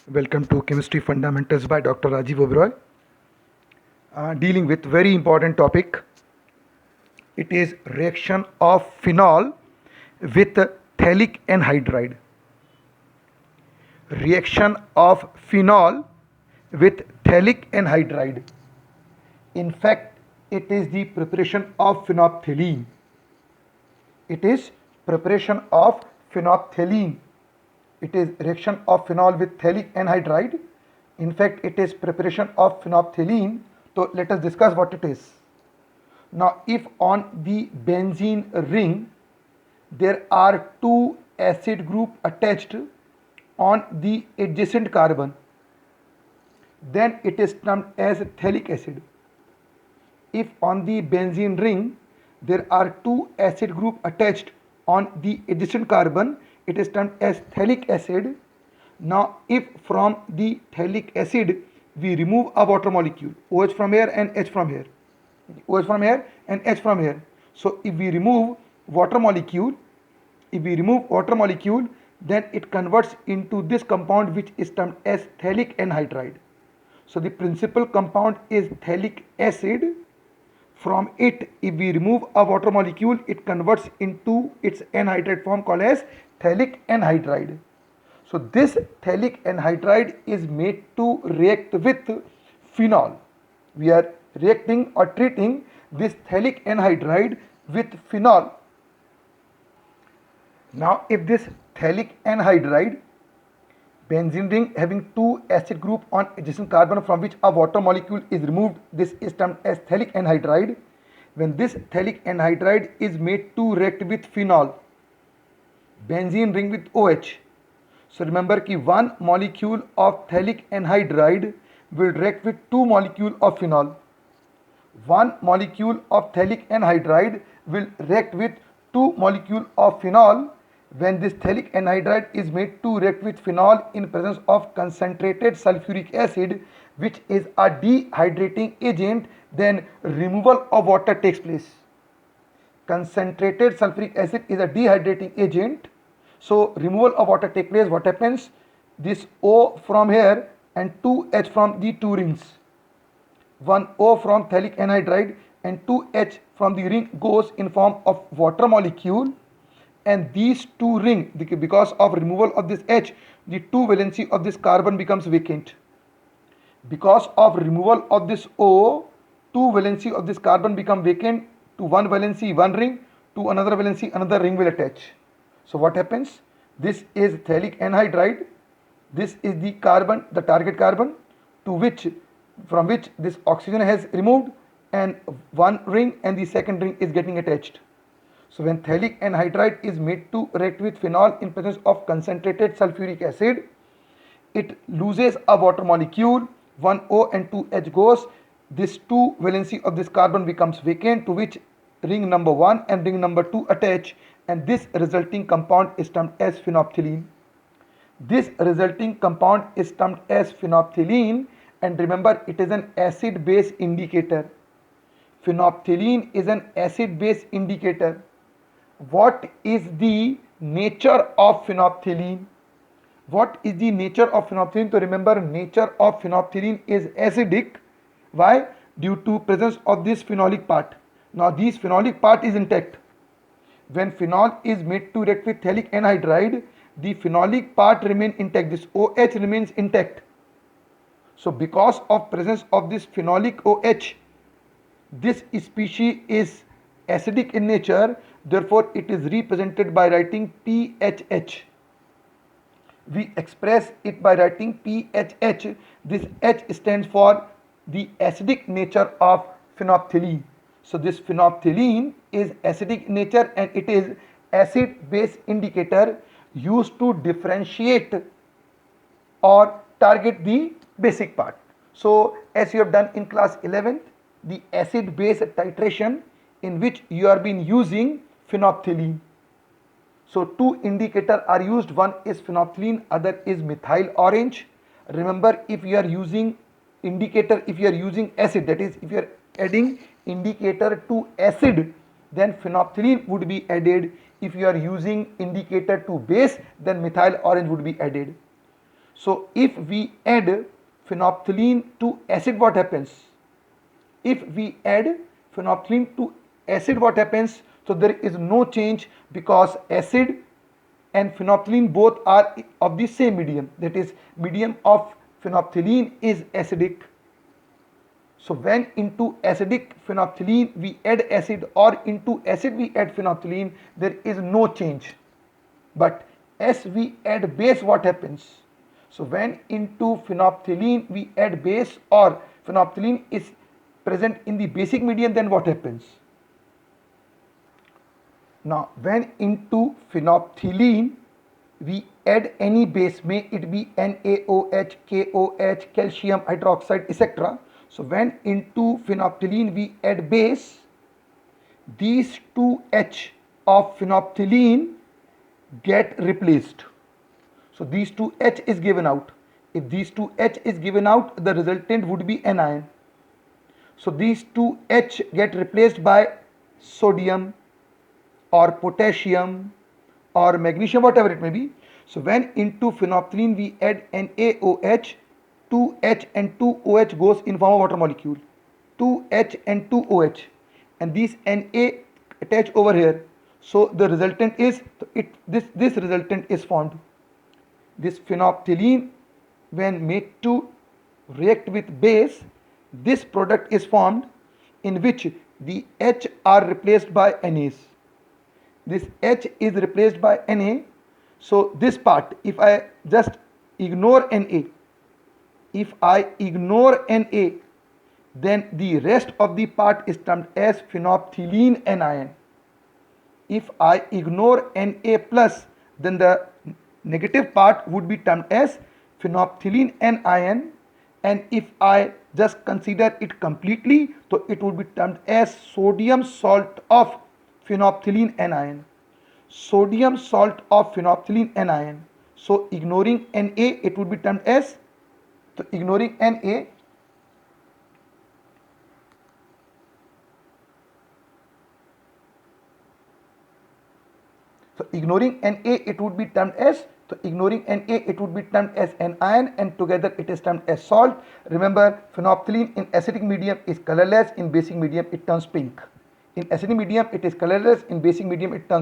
Welcome to Chemistry Fundamentals by Dr. Rajiv Oberoi. Dealing with very important topic. It is reaction of phenol with phthalic anhydride. Reaction of phenol with phthalic anhydride. In fact, it is the preparation of phenolphthalein. It is preparation of phenolphthalein. It is reaction of phenol with phthalic anhydride. In fact, it is preparation of phenolphthalein. So let us discuss what it is. Now, if on the benzene ring there are two acid group attached on the adjacent carbon, then it is termed as phthalic acid. If on the benzene ring there are two acid group attached on the adjacent carbon, it is termed as phthalic acid. Now, if from the phthalic acid we remove a water molecule, OH from here and H from here, OH from here and H from here. So, if we remove water molecule, then it converts into this compound which is termed as phthalic anhydride. So, the principal compound is phthalic acid. From it, if we remove a water molecule, it converts into its anhydride form called as phthalic anhydride. So this phthalic anhydride is made to react with phenol. We are reacting or treating this phthalic anhydride with phenol. Now if this phthalic anhydride, benzene ring having two acid group on adjacent carbon from which a water molecule is removed, this is termed as phthalic anhydride. When this phthalic anhydride is made to react with phenol, benzene ring with OH. So remember कि one molecule of phthalic anhydride will react with two molecule of phenol. One molecule of phthalic anhydride will react with two molecule of phenol. When this phthalic anhydride is made to react with phenol in presence of concentrated sulfuric acid, which is a dehydrating agent, then removal of water takes place. Concentrated sulfuric acid is a dehydrating agent. So removal of water takes place. What happens? This O from here and 2H from the two rings. One O from phthalic anhydride and 2H from the ring goes in form of water molecule, and these two rings, because of removal of this H, the two valency of this carbon becomes vacant. Because of removal of this O, two valency of this carbon become vacant. To one valency one ring, to another valency another ring will attach. So what happens? This is phthalic anhydride. This is the carbon, the target carbon, from which this oxygen has removed, and one ring and the second ring is getting attached. So when phthalic anhydride is made to react with phenol in presence of concentrated sulfuric acid, it loses a water molecule. One O and two H goes. This two valency of this carbon becomes vacant, to which ring number 1 and ring number 2 attach, and this resulting compound is termed as phenolphthalein. This resulting compound is termed as phenolphthalein, and remember it is an acid base indicator. Phenolphthalein is an acid base indicator. What is the nature of phenolphthalein? What is the nature of phenolphthalein? So remember, nature of phenolphthalein is acidic. Why? Due to presence of this phenolic part. Now this phenolic part is intact. When phenol is made to react with phthalic anhydride, the phenolic part remains intact. This OH remains intact. So because of presence of this phenolic OH, this species is acidic in nature. Therefore, it is represented by writing PHH. We express it by writing PHH. This H stands for the acidic nature of phenolphthalein. So this phenolphthalein is acidic in nature, and it is acid base indicator used to differentiate or target the basic part. So as you have done in class 11th, the acid base titration, in which you are been using phenolphthalein. So two indicators are used. One is phenolphthalein, other is methyl orange. Remember, if you are using indicator, if you are using acid, that is, if you are adding indicator to acid, then phenolphthalein would be added. If you are using indicator to base, then methyl orange would be added. So if we add phenolphthalein to acid, what happens? If we add phenolphthalein to acid, what happens? So there is no change, because acid and phenolphthalein both are of the same medium, that is medium of phenolphthalein is acidic. So when into acidic phenolphthalein we add acid, or into acid we add phenolphthalein, there is no change. But as we add base, what happens? So when into phenolphthalein we add base, or phenolphthalein is present in the basic medium, then what happens? Now when into phenolphthalein we add any base, may it be NaOH, KOH, calcium hydroxide, etc. So when into phenolphthalein we add base, these two H of phenolphthalein get replaced. So these two H is given out. If these two H is given out, the resultant would be anion. So these two H get replaced by sodium or potassium or magnesium, whatever it may be. So when into phenolphthalein we add NaOH, 2H and 2OH goes in form of water molecule, 2H and 2OH, and these Na attach over here. So the resultant is, this resultant is formed. This phenolphthalein, when made to react with base, this product is formed, in which the H are replaced by NAs. This H is replaced by Na. So this part, if I just ignore Na, then the rest of the part is termed as phenolphthalein anion. If I ignore Na plus, then the negative part would be termed as phenolphthalein anion, and if I just consider it completely, so it would be termed as sodium salt of phenolphthalein anion. Sodium salt of phenolphthalein anion. So ignoring Na, it would be termed as, so ignoring Na, it would be termed as, anion, and together it is termed as salt. Remember, phenolphthalein in acidic medium is colorless, in basic medium it turns pink. In acidic medium it is colorless, in basic medium it turns